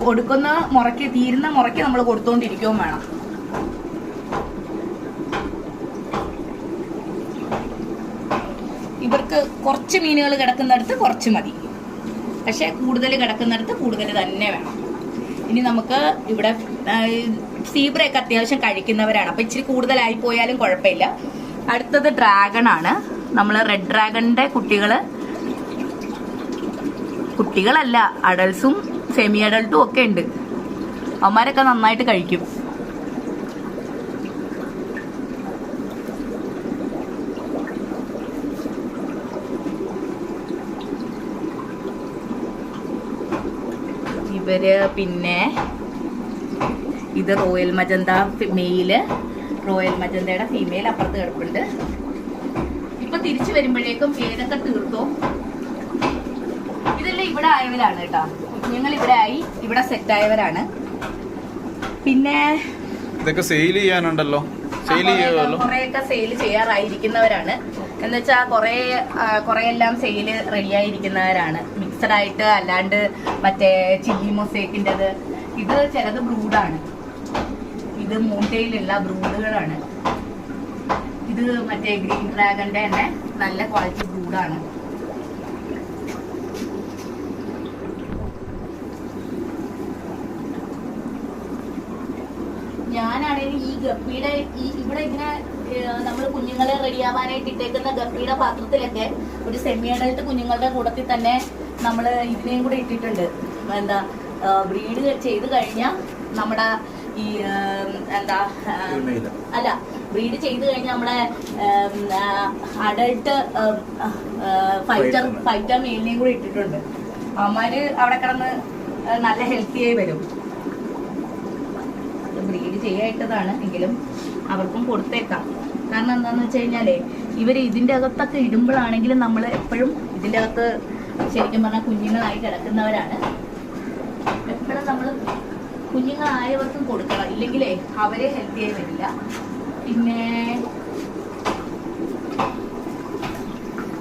കൊടുക്കുന്ന മുറയ്ക്ക് തീരുന്ന മുറയ്ക്ക് നമ്മൾ കൊടുത്തോണ്ടിരിക്കുകയും വേണം. ഇവർക്ക് കുറച്ച് മീനുകൾ കിടക്കുന്നിടത്ത് കുറച്ച് മതി, പക്ഷെ കൂടുതൽ കിടക്കുന്നിടത്ത് കൂടുതൽ തന്നെ വേണം. ഇനി നമുക്ക് ഇവിടെ സീബ്രയൊക്കെ അത്യാവശ്യം കഴിക്കുന്നവരാണ്, അപ്പൊ ഇച്ചിരി കൂടുതലായി പോയാലും കുഴപ്പമില്ല. അടുത്തത് ഡ്രാഗൺ ആണ്. നമ്മൾ റെഡ് ഡ്രാഗണിന്റെ കുട്ടികളല്ല, അഡൾട്ട്സും സെമി അഡൾട്ടും ഒക്കെ ഉണ്ട്. അവന്മാരൊക്കെ നന്നായിട്ട് കഴിക്കും. ഇവര് പിന്നെ ഇത് റോയൽ മജന്ത മെയില്, റോയൽ മജന്തയുടെ ഫീമെയിൽ അപ്പുറത്ത് കിടപ്പുണ്ട്. ഇപ്പൊ തിരിച്ചു വരുമ്പോഴേക്കും ഏതൊക്കെ തീർത്തോ. ഇതെല്ലാം ഇവിടെ ആയവരാണ് കേട്ടോ, ഞങ്ങൾ ഇവിടെ ആയി, ഇവിടെ സെറ്റ് ആയവരാണ്. പിന്നെ ഇതൊക്കെ സെയിൽ ചെയ്യാനുണ്ടല്ലോ, കുറെയൊക്കെ സെയിൽ ചെയ്യാറായിരിക്കുന്നവരാണ്. എന്ന് വെച്ചാൽ കുറെ എല്ലാം സെയില് റെഡി ആയിരിക്കുന്നവരാണ്. മിക്സഡ് ആയിട്ട് അല്ലാണ്ട് മറ്റേ ചില്ലി മൊസേക്കിൻ്റെത്. ഇത് ചിലത് ബ്രൂഡാണ്, ഇത് മൂണ്ടയിലുള്ള ബ്രൂഡുകളാണ്. ഇത് മറ്റേ ഗ്രീൻ ഡ്രാഗന്റെ തന്നെ നല്ല ക്വാളിറ്റി ബ്രൂഡാണ്. ഞാനാണെങ്കിൽ ഈ ഗപ്പിയുടെ ഇവിടെ ഇങ്ങനെ നമ്മൾ കുഞ്ഞുങ്ങളെ റെഡിയാവാനായിട്ട് ഇട്ടേക്കുന്ന ഗപ്പിയുടെ പാത്രത്തിലൊക്കെ ഒരു സെമി അഡൾട്ട് കുഞ്ഞുങ്ങളുടെ കൂട്ടത്തിൽ തന്നെ നമ്മൾ ഇതിനെയും കൂടെ ഇട്ടിട്ടുണ്ട്. എന്താ ബ്രീഡ് ചെയ്ത് കഴിഞ്ഞാൽ നമ്മുടെ ഈ ബ്രീഡ് ചെയ്ത് കഴിഞ്ഞാൽ നമ്മുടെ അഡൾട്ട് ഫൈറ്റർ മെയിലിനെയും കൂടെ ഇട്ടിട്ടുണ്ട്. അവന്മാര് അവിടെ കിടന്ന് നല്ല ഹെൽത്തിയായി വരും. ബ്രീഡ് ചെയ്യായിട്ടതാണ് എങ്കിലും അവർക്കും കൊടുത്തേക്കാം. കാരണം എന്താണെന്ന് വെച്ച് കഴിഞ്ഞാലേ ഇവർ ഇതിൻ്റെ അകത്തൊക്കെ ഇടുമ്പോഴാണെങ്കിലും നമ്മൾ എപ്പോഴും ഇതിൻ്റെ അകത്ത് ശരിക്കും പറഞ്ഞാൽ കുഞ്ഞുങ്ങളായി കിടക്കുന്നവരാണ്. എപ്പോഴും നമ്മൾ കുഞ്ഞുങ്ങളായവർക്കും കൊടുക്കണം, ഇല്ലെങ്കിലേ അവരെ ഹെൽത്തിയായി വരില്ല. പിന്നെ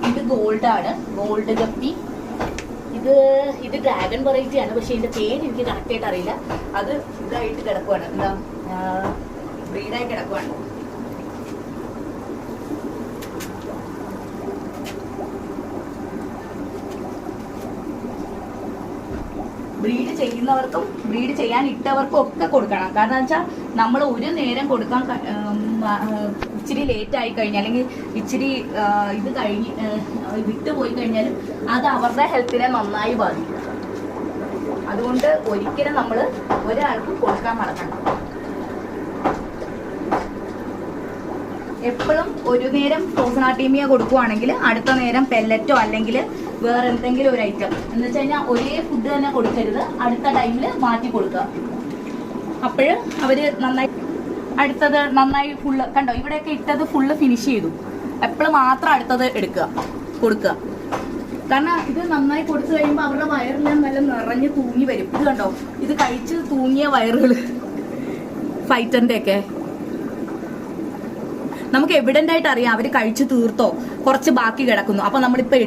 ഇത് ഗോൾഡാണ്, ഗോൾഡ് ഗപ്പി. ഇത് ഡ്രാഗൺ വെറൈറ്റി ആണ്, പക്ഷെ ഇതിന്റെ പേര് എനിക്ക് കറക്റ്റ് ആയിട്ട് അറിയില്ല. അത് ഇതായിട്ട് കിടക്കുവാണ്, എന്താ ബ്രീഡായി കിടക്കുവാണ്. ബ്രീഡ് ചെയ്യുന്നവർക്കും ബ്രീഡ് ചെയ്യാൻ ഇട്ടവർക്കും ഒക്കെ കൊടുക്കണം. കാരണം വെച്ചാൽ നമ്മൾ ഒരു നേരം കൊടുക്കാൻ ഇച്ചിരി ലേറ്റ് ആയി കഴിഞ്ഞാൽ അല്ലെങ്കിൽ ഇച്ചിരി ഇത് കഴിഞ്ഞ് വിട്ടുപോയി കഴിഞ്ഞാലും അത് അവരുടെ ഹെൽത്തിനെ നന്നായി ബാധിക്കും. അതുകൊണ്ട് ഒരിക്കലും നമ്മൾ ഒരാൾക്കും കൊടുക്കാൻ മറക്കണ്ട. എപ്പോഴും ഒരു നേരം ഫ്രോസനാട്ടീമിയ കൊടുക്കുവാണെങ്കിൽ അടുത്ത നേരം പെല്ലറ്റോ അല്ലെങ്കിൽ വേറെ എന്തെങ്കിലും ഒരു ഐറ്റം എന്ന് വെച്ച് കഴിഞ്ഞാൽ ഒരേ ഫുഡ് തന്നെ കൊടുക്കരുത്, അടുത്ത ടൈമിൽ മാറ്റി കൊടുക്കുക. അപ്പോഴ് അവര് നന്നായി അടുത്തത് നന്നായി ഫുള്ള് കണ്ടോ, ഇവിടെയൊക്കെ ഇട്ടത് ഫുള്ള് ഫിനിഷ് ചെയ്തു. എപ്പോഴും മാത്രം അടുത്തത് കൊടുക്കുക. കാരണം ഇത് നന്നായി കൊടുത്തു കഴിയുമ്പോൾ അവരുടെ വയറെല്ലാം നല്ല നിറഞ്ഞ് തൂങ്ങി വരും. ഇത് കണ്ടോ, ഇത് കഴിച്ച് തൂങ്ങിയ വയറുകൾ ഫൈറ്ററിന്റെ ഒക്കെ നമുക്ക് എവിഡന്റ് ആയിട്ട് അറിയാം അവർ കഴിച്ചു തീർത്തോ, കുറച്ച് ബാക്കി കിടക്കുന്നു. അപ്പൊ നമ്മളിപ്പോ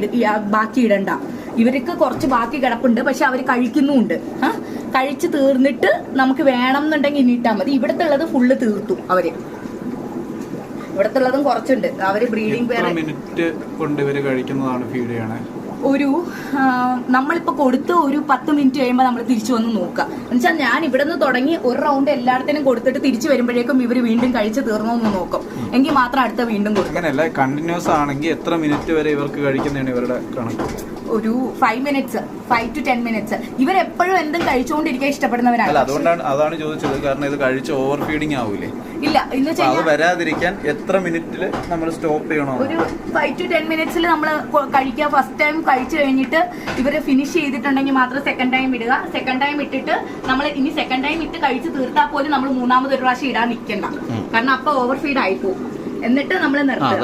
ബാക്കി ഇടണ്ട. ഇവർക്ക് കുറച്ച് ബാക്കി കിടപ്പുണ്ട്, പക്ഷെ അവർ കഴിക്കുന്നുണ്ട്. കഴിച്ചു തീർന്നിട്ട് നമുക്ക് വേണം എന്നുണ്ടെങ്കിൽ ഇനി ഇട്ടാൽ മതി. ഇവിടത്തെ ഉള്ളത് ഫുള്ള് തീർത്തു അവര്. ഇവിടത്തെ ഉള്ളതും കുറച്ചുണ്ട്. അവര് ബ്രീഡിംഗ് മിനിറ്റ് കൊണ്ട് ഇവര് കഴിക്കുന്നതാണ് ഫീഡ് ചെയ്യണേ. ഒരു നമ്മളിപ്പോ കൊടുത്ത് ഒരു 10 മിനിറ്റ് കഴിയുമ്പോൾ നമ്മൾ തിരിച്ചു വന്ന് നോക്കുക. എന്നുവെച്ചാൽ ഞാൻ ഇവിടെ നിന്ന് തുടങ്ങി ഒരു റൗണ്ട് എല്ലായിടത്തിനും കൊടുത്തിട്ട് തിരിച്ചു വരുമ്പോഴേക്കും ഇവര് വീണ്ടും കഴിച്ച് തീർന്നോന്ന് നോക്കും. എങ്കിൽ മാത്രം അടുത്ത വീണ്ടും കൊടുക്കും. അങ്ങനെയല്ല, കണ്ടിന്യൂസ് ആണെങ്കിൽ എത്ര മിനിറ്റ് വരെ ഇവർക്ക് കഴിക്കുന്നതാണ് ഇവരുടെ കണക്ക്? ഒരു 5 മിനിറ്റ്സ്, 5 to 10 മിനിറ്റ്സ്. ഇവരെപ്പോഴും എന്തും കഴിച്ചുകൊണ്ടിരിക്കാൻ ഇഷ്ടപ്പെടുന്നവരാണ്. അതാണ് ചോദിച്ചത്. കാരണം ഇത് കഴിച്ച് ഓവർ ഫീഡിങ് ആവൂലേ? ഇല്ല, ഇന്ന് അത് വരാതിരിക്കാൻ എത്ര മിനിറ്റിൽ നമ്മൾ സ്റ്റോപ്പ് ചെയ്യണോ? ഒരു 5 to 10 മിനിറ്റ്സിൽ നമ്മൾ കഴിക്കുക. ഫസ്റ്റ് ടൈം കഴിച്ചു കഴിഞ്ഞിട്ട് ഇവര് ഫിനിഷ് ചെയ്തിട്ടുണ്ടെങ്കിൽ മാത്രം സെക്കൻഡ് ടൈം ഇടുക. സെക്കൻഡ് ടൈം ഇട്ടിട്ട് നമ്മൾ ഇനി സെക്കൻഡ് ടൈം ഇട്ട് കഴിച്ച് തീർത്താൽ പോലും നമ്മൾ മൂന്നാമത് ഒരു പ്രാവശ്യം ഇടാൻ നിൽക്കണ്ട. കാരണം അപ്പൊ ഓവർ ഫീഡ് ആയിപ്പോ. എന്നിട്ട് നമ്മൾ നിർത്തുക.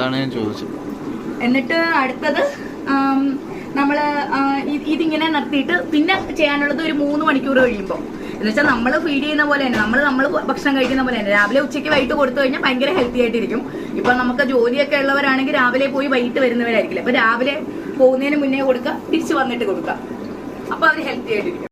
എന്നിട്ട് അടുത്തത് നമ്മള് ഇതിങ്ങനെ നിർത്തിയിട്ട് പിന്നെ ചെയ്യാനുള്ളത് ഒരു 3 മണിക്കൂർ കഴിയുമ്പോൾ. എന്ന് വെച്ചാൽ നമ്മൾ ഫീഡ് ചെയ്യുന്ന പോലെ തന്നെ നമ്മൾ ഭക്ഷണം കഴിക്കുന്ന പോലെ തന്നെ രാവിലെ ഉച്ചയ്ക്ക് വൈകിട്ട് കൊടുത്തു കഴിഞ്ഞാൽ ഭയങ്കര ഹെൽത്തി ആയിട്ടിരിക്കും. ഇപ്പൊ നമുക്ക് ജോലിയൊക്കെ ഉള്ളവരാണെങ്കിൽ രാവിലെ പോയി വൈകിട്ട് വരുന്നവരായിരിക്കില്ല. അപ്പൊ രാവിലെ പോകുന്നതിന് മുന്നേ കൊടുക്കുക, തിരിച്ചു വന്നിട്ട് കൊടുക്കുക. അപ്പൊ അവർ ഹെൽത്തി ആയിട്ടിരിക്കും.